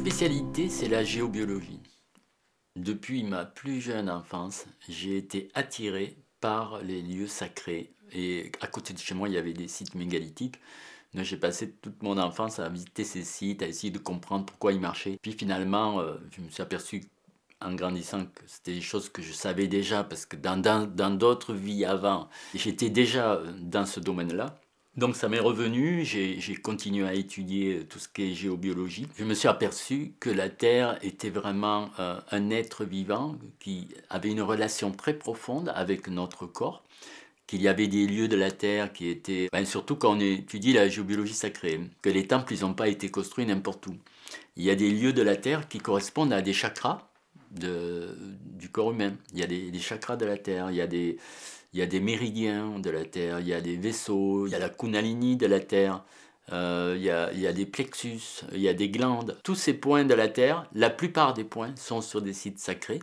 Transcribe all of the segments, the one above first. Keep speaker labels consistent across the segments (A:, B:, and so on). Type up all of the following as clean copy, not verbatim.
A: spécialité, c'est la géobiologie. Depuis ma plus jeune enfance, j'ai été attiré par les lieux sacrés. Et à côté de chez moi, il y avait des sites mégalithiques. Donc j'ai passé toute mon enfance à visiter ces sites, à essayer de comprendre pourquoi ils marchaient. Puis finalement, je me suis aperçu en grandissant que c'était des choses que je savais déjà, parce que dans d'autres vies avant, j'étais déjà dans ce domaine-là. Donc ça m'est revenu, j'ai continué à étudier tout ce qui est géobiologie. Je me suis aperçu que la Terre était vraiment un être vivant qui avait une relation très profonde avec notre corps, qu'il y avait des lieux de la Terre qui étaient, surtout quand on étudie la géobiologie sacrée, que les temples n'ont pas été construits n'importe où. Il y a des lieux de la Terre qui correspondent à des chakras du corps humain. Il y a des chakras de la Terre, il y a des méridiens de la Terre, il y a des vaisseaux, il y a la Kundalini de la Terre, il y a des plexus, il y a des glandes. Tous ces points de la Terre, la plupart des points sont sur des sites sacrés,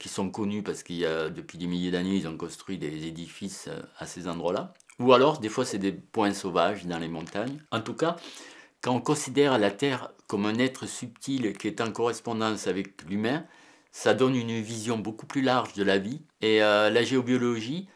A: qui sont connus parce qu'il y a, depuis des milliers d'années, ils ont construit des édifices à ces endroits-là. Ou alors, des fois, c'est des points sauvages dans les montagnes. En tout cas, quand on considère la Terre comme un être subtil qui est en correspondance avec l'humain, ça donne une vision beaucoup plus large de la vie. Et la géobiologie,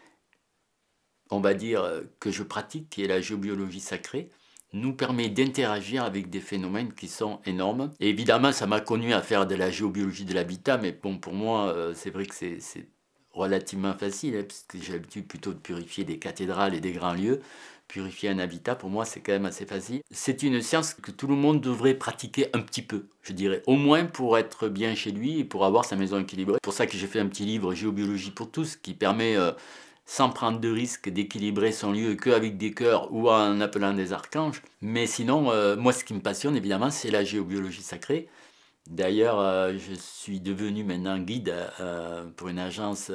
A: on va dire, que je pratique, qui est la géobiologie sacrée, nous permet d'interagir avec des phénomènes qui sont énormes. Et évidemment, ça m'a conduit à faire de la géobiologie de l'habitat, mais bon, pour moi, c'est vrai que c'est relativement facile, hein, parce que j'ai l'habitude plutôt de purifier des cathédrales et des grands lieux. Purifier un habitat, pour moi, c'est quand même assez facile. C'est une science que tout le monde devrait pratiquer un petit peu, je dirais. Au moins pour être bien chez lui et pour avoir sa maison équilibrée. C'est pour ça que j'ai fait un petit livre Géobiologie pour tous, qui permet, sans prendre de risque, d'équilibrer son lieu qu'avec des cœurs ou en appelant des archanges. Mais sinon, moi, ce qui me passionne, évidemment, c'est la géobiologie sacrée. D'ailleurs, je suis devenu maintenant guide pour une agence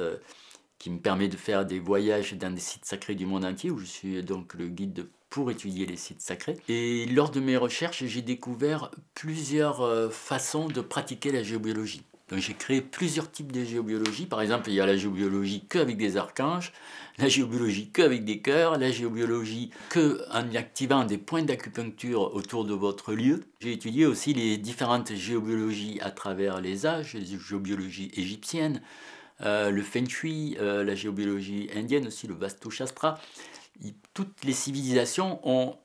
A: qui me permet de faire des voyages dans des sites sacrés du monde entier, où je suis donc le guide pour étudier les sites sacrés. Et lors de mes recherches, j'ai découvert plusieurs façons de pratiquer la géobiologie. Donc j'ai créé plusieurs types de géobiologie. Par exemple, il y a la géobiologie qu'avec des archanges, la géobiologie qu'avec des cœurs, la géobiologie qu'en activant des points d'acupuncture autour de votre lieu. J'ai étudié aussi les différentes géobiologies à travers les âges, les géobiologies égyptiennes, le Feng Shui, la géobiologie indienne aussi, le Vastu Shastra. Toutes les civilisations ont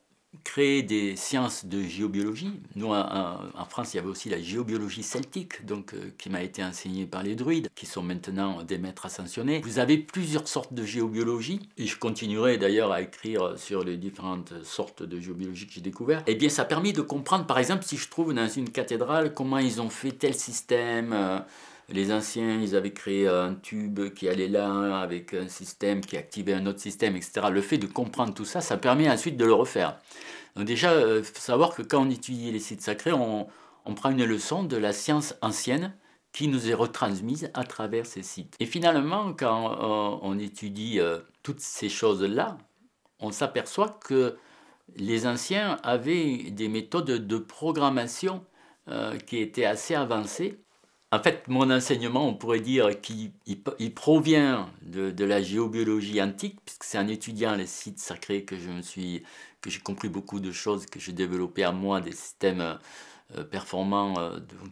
A: créé des sciences de géobiologie. Nous, en France, il y avait aussi la géobiologie celtique, donc, qui m'a été enseignée par les druides, qui sont maintenant des maîtres ascensionnés. Vous avez plusieurs sortes de géobiologie, et je continuerai d'ailleurs à écrire sur les différentes sortes de géobiologie que j'ai découvertes. Eh bien, ça a permis de comprendre, par exemple, si je trouve dans une cathédrale, comment ils ont fait tel système. Les anciens, ils avaient créé un tube qui allait là, avec un système qui activait un autre système, etc. Le fait de comprendre tout ça, ça permet ensuite de le refaire. Donc déjà, il faut savoir que quand on étudie les sites sacrés, on prend une leçon de la science ancienne qui nous est retransmise à travers ces sites. Et finalement, quand on étudie toutes ces choses-là, on s'aperçoit que les anciens avaient des méthodes de programmation qui étaient assez avancées. En fait, mon enseignement, on pourrait dire qu'il provient de la géobiologie antique, puisque c'est en étudiant les sites sacrés que j'ai compris beaucoup de choses, que j'ai développé à moi des systèmes performants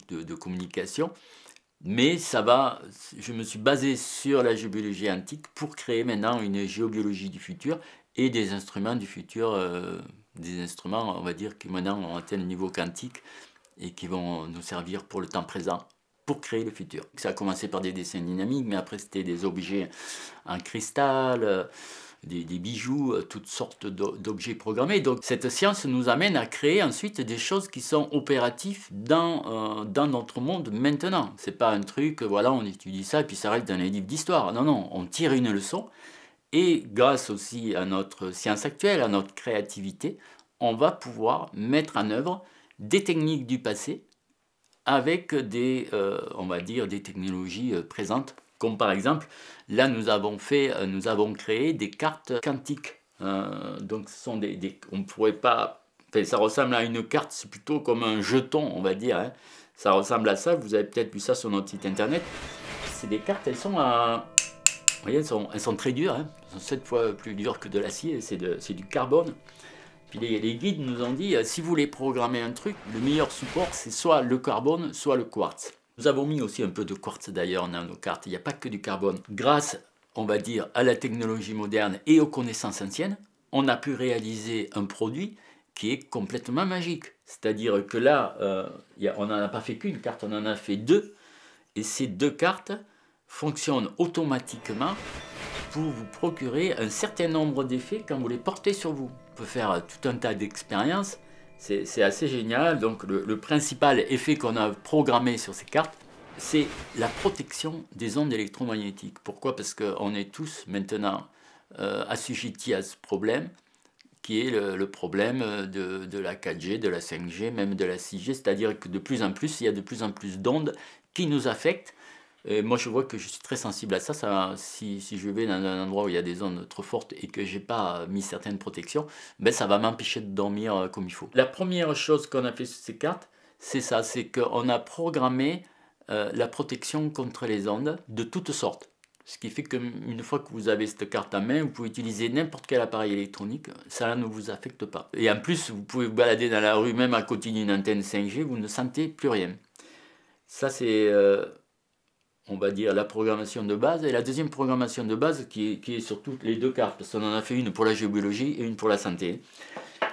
A: de communication. Mais je me suis basé sur la géobiologie antique pour créer maintenant une géobiologie du futur et des instruments du futur, des instruments, on va dire, qui maintenant ont atteint le niveau quantique et qui vont nous servir pour le temps présent, pour créer le futur. Ça a commencé par des dessins dynamiques, mais après c'était des objets en cristal, des bijoux, toutes sortes d'objets programmés. Donc cette science nous amène à créer ensuite des choses qui sont opératives dans notre monde maintenant. C'est pas un truc, voilà, on étudie ça et puis ça reste dans les livres d'histoire. Non, non, on tire une leçon et grâce aussi à notre science actuelle, à notre créativité, on va pouvoir mettre en œuvre des techniques du passé avec on va dire, des technologies présentes, comme par exemple, là nous avons créé des cartes quantiques. Donc ce sont on ne pourrait pas, enfin, ça ressemble à une carte, c'est plutôt comme un jeton, on va dire, hein. Ça ressemble à ça, vous avez peut-être vu ça sur notre site internet. C'est des cartes, elles sont vous voyez, elles sont très dures, hein. Elles sont 7 fois plus dures que de l'acier, c'est du carbone. Puis les guides nous ont dit, si vous voulez programmer un truc, le meilleur support, c'est soit le carbone, soit le quartz. Nous avons mis aussi un peu de quartz d'ailleurs dans nos cartes, il n'y a pas que du carbone. Grâce, on va dire, à la technologie moderne et aux connaissances anciennes, on a pu réaliser un produit qui est complètement magique. C'est-à-dire que là, on n'en a pas fait qu'une carte, on en a fait deux. Et ces deux cartes fonctionnent automatiquement pour vous procurer un certain nombre d'effets quand vous les portez sur vous. On peut faire tout un tas d'expériences, c'est assez génial. Donc le principal effet qu'on a programmé sur ces cartes, c'est la protection des ondes électromagnétiques. Pourquoi? Parce qu'on est tous maintenant assujettis à ce problème, qui est le problème de la 4G, de la 5G, même de la 6G, c'est-à-dire que de plus en plus, il y a de plus en plus d'ondes qui nous affectent. Et moi, je vois que je suis très sensible à ça. Si je vais dans un endroit où il y a des ondes trop fortes et que je n'ai pas mis certaines protections, ben, ça va m'empêcher de dormir comme il faut. La première chose qu'on a fait sur ces cartes, c'est ça, c'est qu'on a programmé la protection contre les ondes de toutes sortes. Ce qui fait qu'une fois que vous avez cette carte en main, vous pouvez utiliser n'importe quel appareil électronique, ça ne vous affecte pas. Et en plus, vous pouvez vous balader dans la rue, même à côté d'une antenne 5G, vous ne sentez plus rien. Ça, c'est, on va dire, la programmation de base. Et la deuxième programmation de base, qui est sur toutes les deux cartes, parce qu'on en a fait une pour la géobiologie et une pour la santé.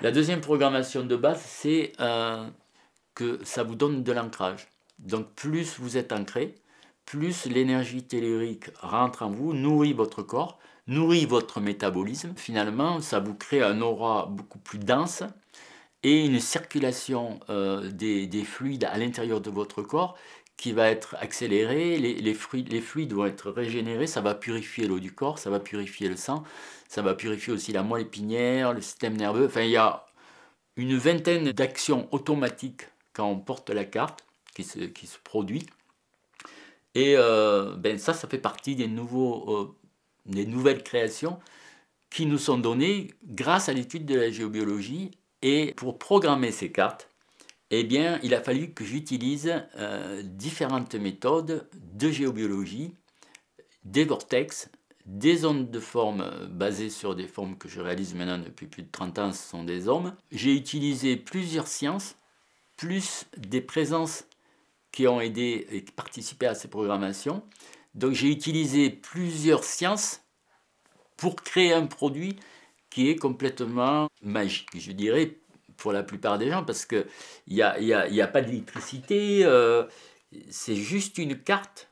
A: La deuxième programmation de base, c'est que ça vous donne de l'ancrage. Donc plus vous êtes ancré, plus l'énergie tellurique rentre en vous, nourrit votre corps, nourrit votre métabolisme. Finalement, ça vous crée un aura beaucoup plus dense et une circulation des fluides à l'intérieur de votre corps qui va être accélérée, les fluides vont être régénérés, ça va purifier l'eau du corps, ça va purifier le sang, ça va purifier aussi la moelle épinière, le système nerveux. Enfin, il y a une vingtaine d'actions automatiques quand on porte la carte qui se produit. Et ben ça fait partie des nouvelles créations qui nous sont données grâce à l'étude de la géobiologie. Et pour programmer ces cartes, eh bien, il a fallu que j'utilise différentes méthodes de géobiologie, des vortex, des ondes de forme basées sur des formes que je réalise maintenant depuis plus de 30 ans, ce sont des ohms. J'ai utilisé plusieurs sciences, plus des présences qui ont aidé et qui participaient à ces programmations. Donc j'ai utilisé plusieurs sciences pour créer un produit qui est complètement magique, je dirais, pour la plupart des gens, parce qu'il n'y a pas d'électricité, c'est juste une carte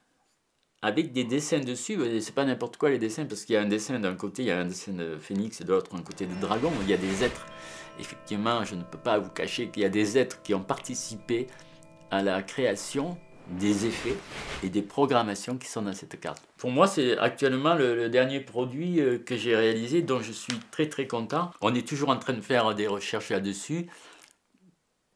A: avec des dessins dessus. C'est pas n'importe quoi les dessins, parce qu'il y a un dessin d'un côté, il y a un dessin de phénix et de l'autre un côté de dragon. Il y a des êtres, effectivement, je ne peux pas vous cacher qu'il y a des êtres qui ont participé à la création des effets et des programmations qui sont dans cette carte. Pour moi, c'est actuellement le dernier produit que j'ai réalisé, dont je suis très très content. On est toujours en train de faire des recherches là-dessus.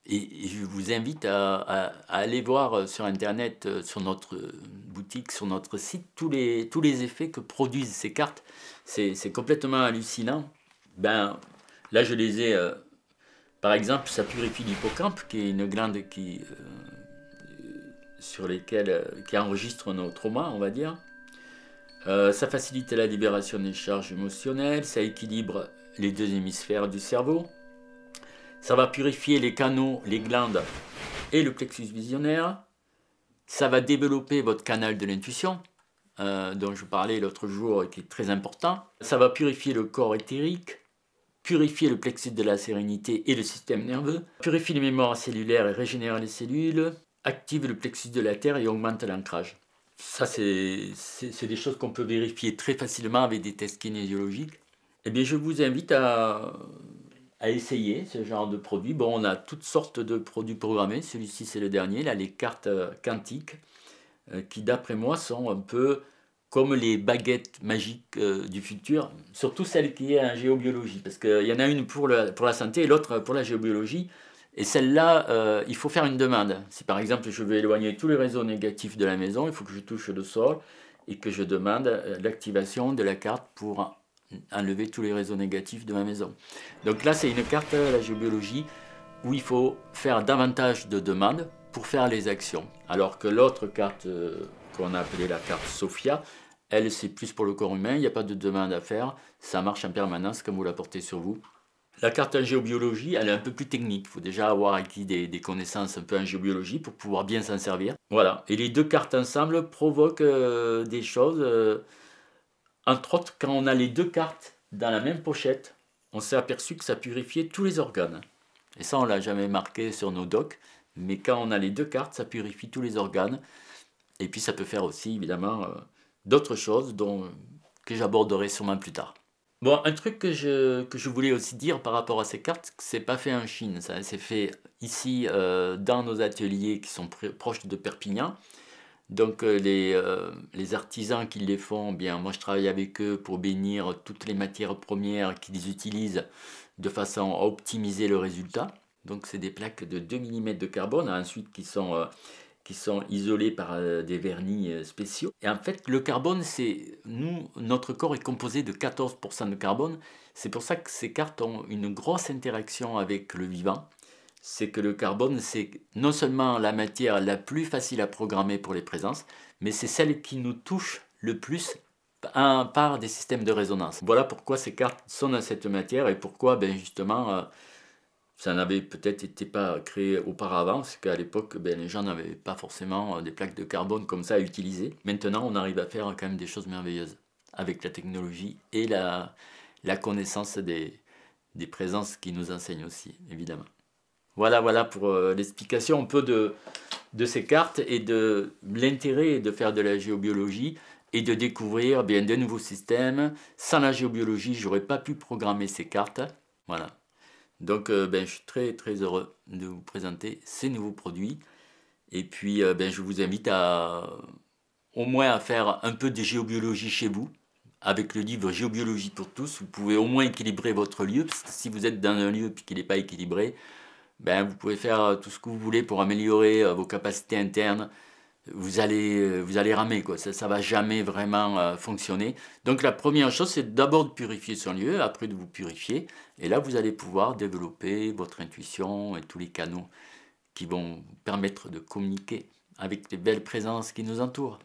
A: Et je vous invite à aller voir sur Internet, sur notre boutique, sur notre site, tous les effets que produisent ces cartes. C'est complètement hallucinant. Ben, là, je les ai... par exemple, ça purifie l'hippocampe, qui est une glande qui enregistre nos traumas, on va dire. Ça facilite la libération des charges émotionnelles, ça équilibre les deux hémisphères du cerveau. Ça va purifier les canaux, les glandes et le plexus visionnaire. Ça va développer votre canal de l'intuition, dont je parlais l'autre jour, qui est très important. Ça va purifier le corps éthérique, purifier le plexus de la sérénité et le système nerveux, purifier les mémoires cellulaires et régénère les cellules, active le plexus de la terre et augmente l'ancrage. Ça, c'est des choses qu'on peut vérifier très facilement avec des tests kinésiologiques. Eh bien, je vous invite à essayer ce genre de produit. Bon, on a toutes sortes de produits programmés. Celui-ci, c'est le dernier, là, les cartes quantiques, qui, d'après moi, sont un peu comme les baguettes magiques du futur, surtout celle qui est en géobiologie, parce qu'il y en a une pour la santé et l'autre pour la géobiologie. Et celle-là, il faut faire une demande. Si par exemple je veux éloigner tous les réseaux négatifs de la maison, il faut que je touche le sol et que je demande l'activation de la carte pour enlever tous les réseaux négatifs de ma maison. Donc là, c'est une carte, la géobiologie, où il faut faire davantage de demandes pour faire les actions. Alors que l'autre carte qu'on a appelée la carte Sophia, elle, c'est plus pour le corps humain, il n'y a pas de demande à faire, ça marche en permanence quand vous la portez sur vous. La carte en géobiologie, elle est un peu plus technique. Il faut déjà avoir acquis des connaissances un peu en géobiologie pour pouvoir bien s'en servir. Voilà. Et les deux cartes ensemble provoquent des choses. Entre autres, quand on a les deux cartes dans la même pochette, on s'est aperçu que ça purifiait tous les organes. Et ça, on l'a jamais marqué sur nos docs. Mais quand on a les deux cartes, ça purifie tous les organes. Et puis ça peut faire aussi, évidemment, d'autres choses que j'aborderai sûrement plus tard. Bon, un truc que je voulais aussi dire par rapport à ces cartes, c'est pas fait en Chine, ça c'est fait ici dans nos ateliers qui sont proches de Perpignan. Donc les artisans qui les font, bien moi je travaille avec eux pour bénir toutes les matières premières qu'ils utilisent de façon à optimiser le résultat. Donc c'est des plaques de 2 mm de carbone ensuite qui sont isolées par des vernis spéciaux. Et en fait, le carbone, notre corps est composé de 14% de carbone. C'est pour ça que ces cartes ont une grosse interaction avec le vivant. C'est que le carbone, c'est non seulement la matière la plus facile à programmer pour les présences, mais c'est celle qui nous touche le plus par des systèmes de résonance. Voilà pourquoi ces cartes sont dans cette matière et pourquoi, ben justement, ça n'avait peut-être été pas créé auparavant, c'est qu'à l'époque, ben, les gens n'avaient pas forcément des plaques de carbone comme ça à utiliser. Maintenant, on arrive à faire quand même des choses merveilleuses avec la technologie et la connaissance des présences qui nous enseignent aussi, évidemment. Voilà pour l'explication un peu de ces cartes et de l'intérêt de faire de la géobiologie et de découvrir bien de nouveaux systèmes. Sans la géobiologie, j'aurais pas pu programmer ces cartes. Voilà. Donc ben, je suis très heureux de vous présenter ces nouveaux produits. Et puis ben, je vous invite au moins à faire un peu de géobiologie chez vous. Avec le livre Géobiologie pour tous, vous pouvez au moins équilibrer votre lieu. Parce que si vous êtes dans un lieu et qu'il n'est pas équilibré, ben, vous pouvez faire tout ce que vous voulez pour améliorer vos capacités internes. Vous allez ramer, quoi. Ça va jamais vraiment fonctionner. Donc la première chose, c'est d'abord de purifier son lieu, après de vous purifier. Et là, vous allez pouvoir développer votre intuition et tous les canaux qui vont vous permettre de communiquer avec les belles présences qui nous entourent.